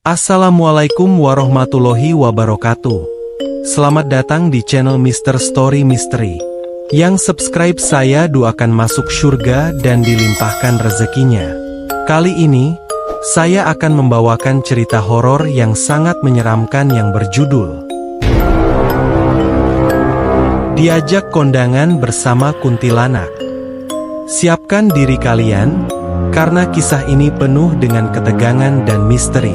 Assalamualaikum warahmatullahi wabarakatuh. Selamat datang di channel Mr. Story Mystery. Yang subscribe saya doakan masuk surga dan dilimpahkan rezekinya. Kali ini, saya akan membawakan cerita horor yang sangat menyeramkan yang berjudul Diajak Kondangan Bersama Kuntilanak. Siapkan diri kalian, karena kisah ini penuh dengan ketegangan dan misteri.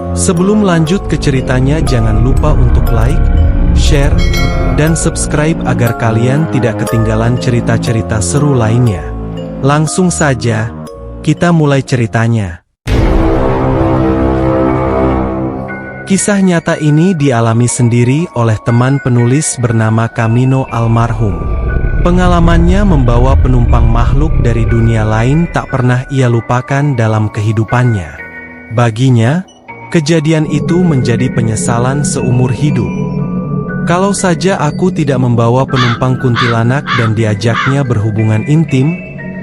Sebelum lanjut ke ceritanya, jangan lupa untuk like, share, dan subscribe agar kalian tidak ketinggalan cerita-cerita seru lainnya. Langsung saja, kita mulai ceritanya. Kisah nyata ini dialami sendiri oleh teman penulis bernama Camino almarhum. Pengalamannya membawa penumpang makhluk dari dunia lain tak pernah ia lupakan dalam kehidupannya. Baginya, kejadian itu menjadi penyesalan seumur hidup. Kalau saja aku tidak membawa penumpang kuntilanak dan diajaknya berhubungan intim,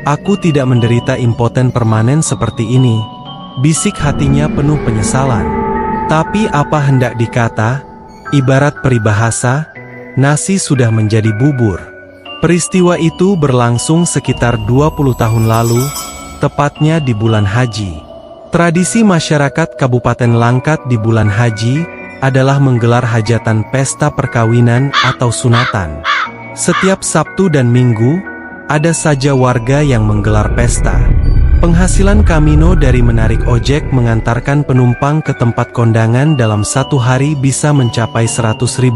aku tidak menderita impoten permanen seperti ini. Bisik hatinya penuh penyesalan. Tapi apa hendak dikata, ibarat peribahasa, nasi sudah menjadi bubur. Peristiwa itu berlangsung sekitar 20 tahun lalu, tepatnya di bulan haji. Tradisi masyarakat Kabupaten Langkat di bulan haji adalah menggelar hajatan pesta perkawinan atau sunatan. Setiap Sabtu dan Minggu, ada saja warga yang menggelar pesta. Penghasilan Camino dari menarik ojek mengantarkan penumpang ke tempat kondangan dalam satu hari bisa mencapai Rp100.000.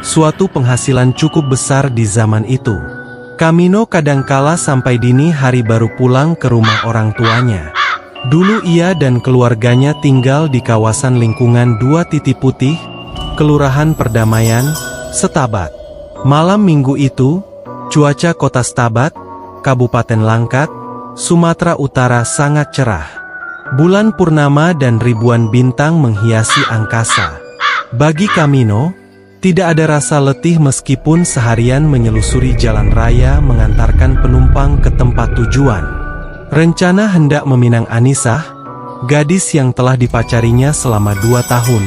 Suatu penghasilan cukup besar di zaman itu. Camino kadangkala sampai dini hari baru pulang ke rumah orang tuanya. Dulu ia dan keluarganya tinggal di kawasan lingkungan 2 Titik Putih, Kelurahan Perdamaian, Setabat. Malam minggu itu, cuaca kota Setabat, Kabupaten Langkat, Sumatera Utara sangat cerah. Bulan purnama dan ribuan bintang menghiasi angkasa. Bagi Camino, tidak ada rasa letih meskipun seharian menyelusuri jalan raya mengantarkan penumpang ke tempat tujuan. Rencana hendak meminang Anisah, gadis yang telah dipacarinya selama 2 tahun,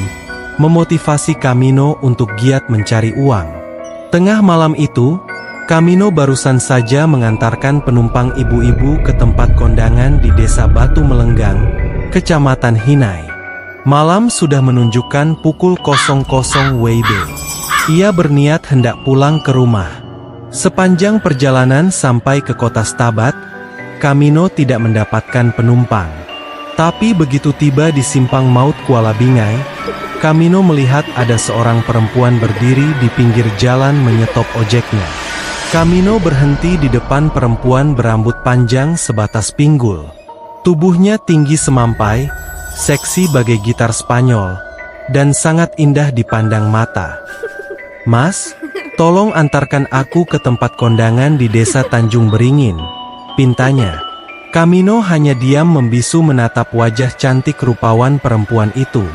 memotivasi Camino untuk giat mencari uang. Tengah malam itu, Camino barusan saja mengantarkan penumpang ibu-ibu ke tempat kondangan di Desa Batu Melenggang, Kecamatan Hinai. Malam sudah menunjukkan pukul 00 WIB. Ia berniat hendak pulang ke rumah. Sepanjang perjalanan sampai ke kota Setabat, Camino tidak mendapatkan penumpang. Tapi begitu tiba di simpang maut Kuala Bingai, Camino melihat ada seorang perempuan berdiri di pinggir jalan menyetop ojeknya. Camino berhenti di depan perempuan berambut panjang sebatas pinggul. Tubuhnya tinggi semampai, seksi bagai gitar Spanyol, dan sangat indah dipandang mata. "Mas, tolong antarkan aku ke tempat kondangan di Desa Tanjung Beringin," pintanya. Camino hanya diam membisu menatap wajah cantik rupawan perempuan itu.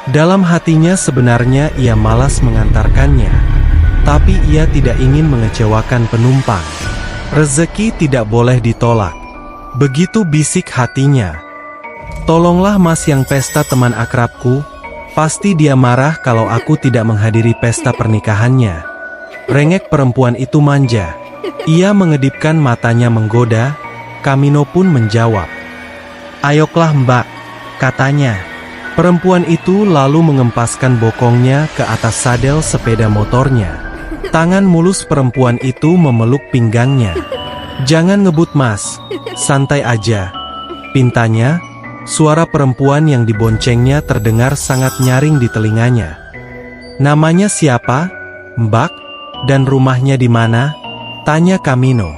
Dalam hatinya sebenarnya ia malas mengantarkannya. Tapi ia tidak ingin mengecewakan penumpang. Rezeki tidak boleh ditolak. Begitu bisik hatinya. "Tolonglah mas, yang pesta teman akrabku. Pasti dia marah kalau aku tidak menghadiri pesta pernikahannya." Rengek perempuan itu manja. Ia mengedipkan matanya menggoda. Camino pun menjawab, "Ayoklah mbak," katanya. Perempuan itu lalu mengempaskan bokongnya ke atas sadel sepeda motornya. Tangan mulus perempuan itu memeluk pinggangnya. "Jangan ngebut mas, santai aja," pintanya. Suara perempuan yang diboncengnya terdengar sangat nyaring di telinganya. "Namanya siapa, mbak? Dan rumahnya di mana?" tanya Camino.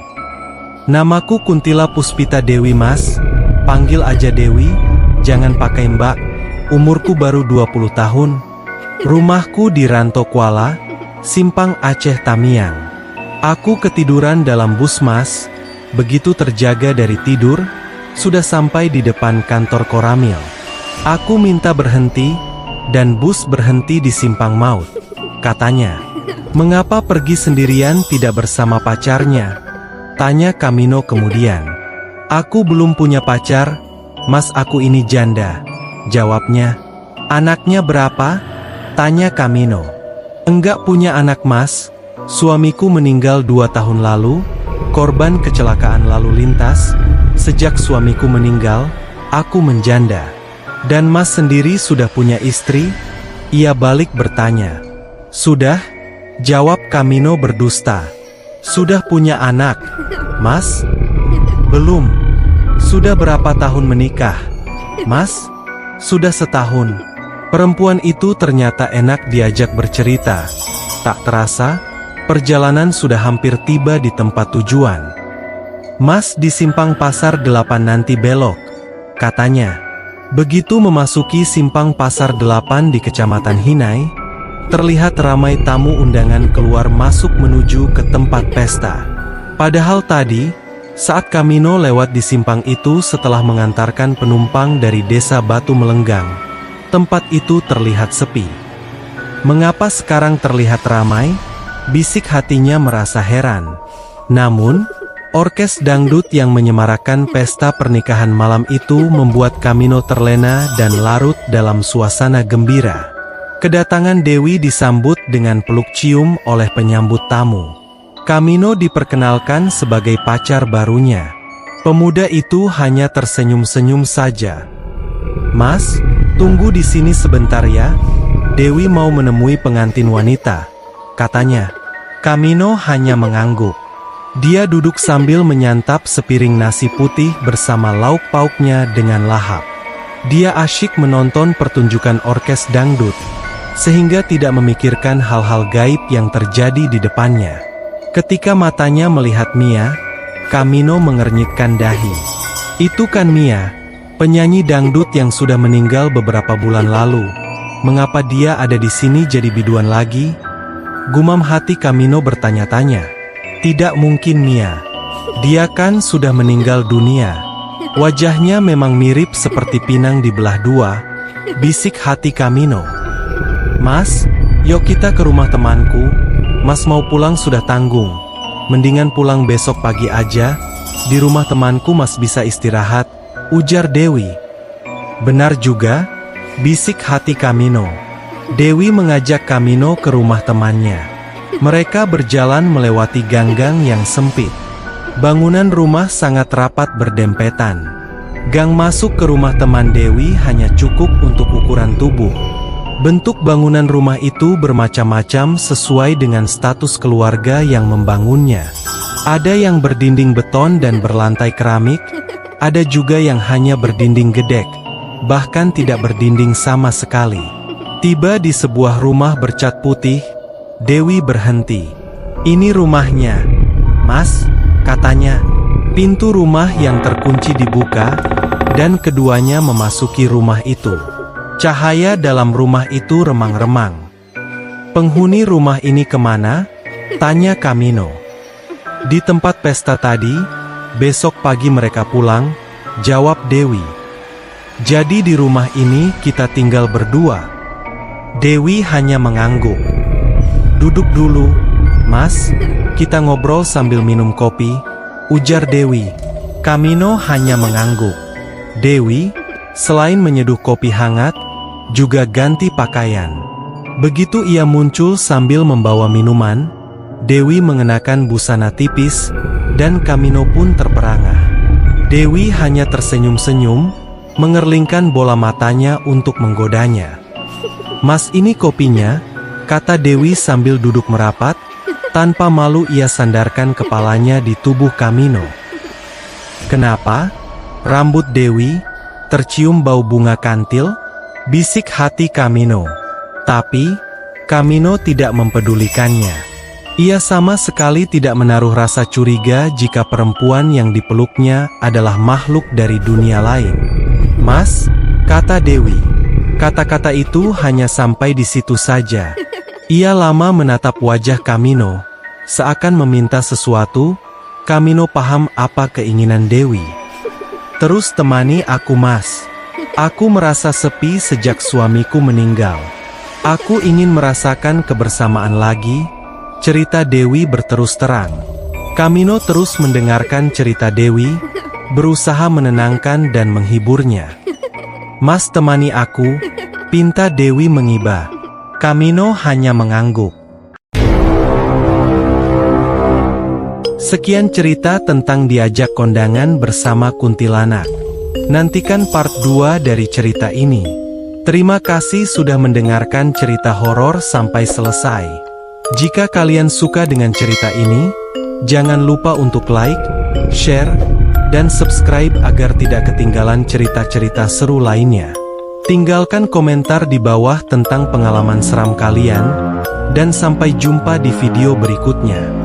"Namaku Kuntila Puspita Dewi mas, panggil aja Dewi, jangan pakai mbak. Umurku baru 20 tahun. Rumahku di Ranto Kuala, Simpang Aceh Tamiang. Aku ketiduran dalam bus mas. Begitu terjaga dari tidur, sudah sampai di depan kantor Koramil. Aku minta berhenti, dan bus berhenti di simpang maut," katanya. "Mengapa pergi sendirian tidak bersama pacarnya?" tanya Camino kemudian. "Aku belum punya pacar, mas, aku ini janda," jawabnya. Anaknya berapa? Tanya Camino. Enggak punya anak Mas, suamiku meninggal 2 tahun lalu, korban kecelakaan lalu lintas. Sejak suamiku meninggal, aku menjanda. Dan Mas sendiri sudah punya istri? Ia balik bertanya. Sudah, jawab Camino berdusta. Sudah punya anak, Mas? Belum. Sudah berapa tahun menikah? Mas? Sudah setahun. Perempuan itu ternyata enak diajak bercerita. Tak terasa, perjalanan sudah hampir tiba di tempat tujuan. Mas di Simpang Pasar 8 nanti belok, katanya. Begitu memasuki Simpang Pasar 8 di Kecamatan Hinai, terlihat ramai tamu undangan keluar masuk menuju ke tempat pesta. Padahal tadi, saat Camino lewat di simpang itu setelah mengantarkan penumpang dari desa Batu Melenggang, tempat itu terlihat sepi. Mengapa sekarang terlihat ramai? Bisik hatinya merasa heran. Namun, orkes dangdut yang menyemarakan pesta pernikahan malam itu membuat Camino terlena dan larut dalam suasana gembira. Kedatangan Dewi disambut dengan peluk cium oleh penyambut tamu. Camino diperkenalkan sebagai pacar barunya. Pemuda itu hanya tersenyum-senyum saja. Mas, tunggu di sini sebentar ya. Dewi mau menemui pengantin wanita, katanya. Camino hanya mengangguk. Dia duduk sambil menyantap sepiring nasi putih bersama lauk pauknya dengan lahap. Dia asyik menonton pertunjukan orkes dangdut, sehingga tidak memikirkan hal-hal gaib yang terjadi di depannya. Ketika matanya melihat Mia, Camino mengernyitkan dahi. Itu kan Mia, penyanyi dangdut yang sudah meninggal beberapa bulan lalu. Mengapa dia ada di sini jadi biduan lagi? Gumam hati Camino bertanya-tanya. Tidak mungkin Mia. Dia kan sudah meninggal dunia. Wajahnya memang mirip seperti pinang dibelah dua. Bisik hati Camino. Mas, yuk kita ke rumah temanku. Mas mau pulang sudah tanggung. Mendingan pulang besok pagi aja. Di rumah temanku Mas bisa istirahat, ujar Dewi. Benar juga, bisik hati Camino. Dewi mengajak Camino ke rumah temannya. Mereka berjalan melewati ganggang yang sempit. Bangunan rumah sangat rapat berdempetan. Gang masuk ke rumah teman Dewi hanya cukup untuk ukuran tubuh. Bentuk bangunan rumah itu bermacam-macam sesuai dengan status keluarga yang membangunnya. Ada yang berdinding beton dan berlantai keramik, ada juga yang hanya berdinding gedek, bahkan tidak berdinding sama sekali. Tiba di sebuah rumah bercat putih, Dewi berhenti. Ini rumahnya, Mas, katanya. Pintu rumah yang terkunci dibuka, dan keduanya memasuki rumah itu. Cahaya dalam rumah itu remang-remang. Penghuni rumah ini kemana? Tanya Camino. Di tempat pesta tadi, besok pagi mereka pulang, jawab Dewi. Jadi di rumah ini kita tinggal berdua. Dewi hanya mengangguk. Duduk dulu, Mas, kita ngobrol sambil minum kopi, ujar Dewi. Camino hanya mengangguk. Dewi, selain menyeduh kopi hangat, juga ganti pakaian. Begitu ia muncul sambil membawa minuman, Dewi mengenakan busana tipis, dan Camino pun terperangah. Dewi hanya tersenyum-senyum, mengerlingkan bola matanya untuk menggodanya. Mas, ini kopinya, kata Dewi sambil duduk merapat, tanpa malu ia sandarkan kepalanya di tubuh Camino. Kenapa? Rambut Dewi tercium bau bunga kantil, bisik hati Camino. Tapi, Camino tidak mempedulikannya. Ia sama sekali tidak menaruh rasa curiga jika perempuan yang dipeluknya adalah makhluk dari dunia lain. Mas, kata Dewi. Kata-kata itu hanya sampai di situ saja. Ia lama menatap wajah Camino, seakan meminta sesuatu. Camino paham apa keinginan Dewi. Terus temani aku, Mas. Aku merasa sepi sejak suamiku meninggal. Aku ingin merasakan kebersamaan lagi, cerita Dewi berterus terang. Camino terus mendengarkan cerita Dewi, berusaha menenangkan dan menghiburnya. Mas temani aku, pinta Dewi mengiba. Kamino hanya mengangguk. Sekian cerita tentang diajak kondangan bersama kuntilanak. Nantikan part 2 dari cerita ini. Terima kasih sudah mendengarkan cerita horor sampai selesai. Jika kalian suka dengan cerita ini, jangan lupa untuk like, share, dan subscribe agar tidak ketinggalan cerita-cerita seru lainnya. Tinggalkan komentar di bawah tentang pengalaman seram kalian, dan sampai jumpa di video berikutnya.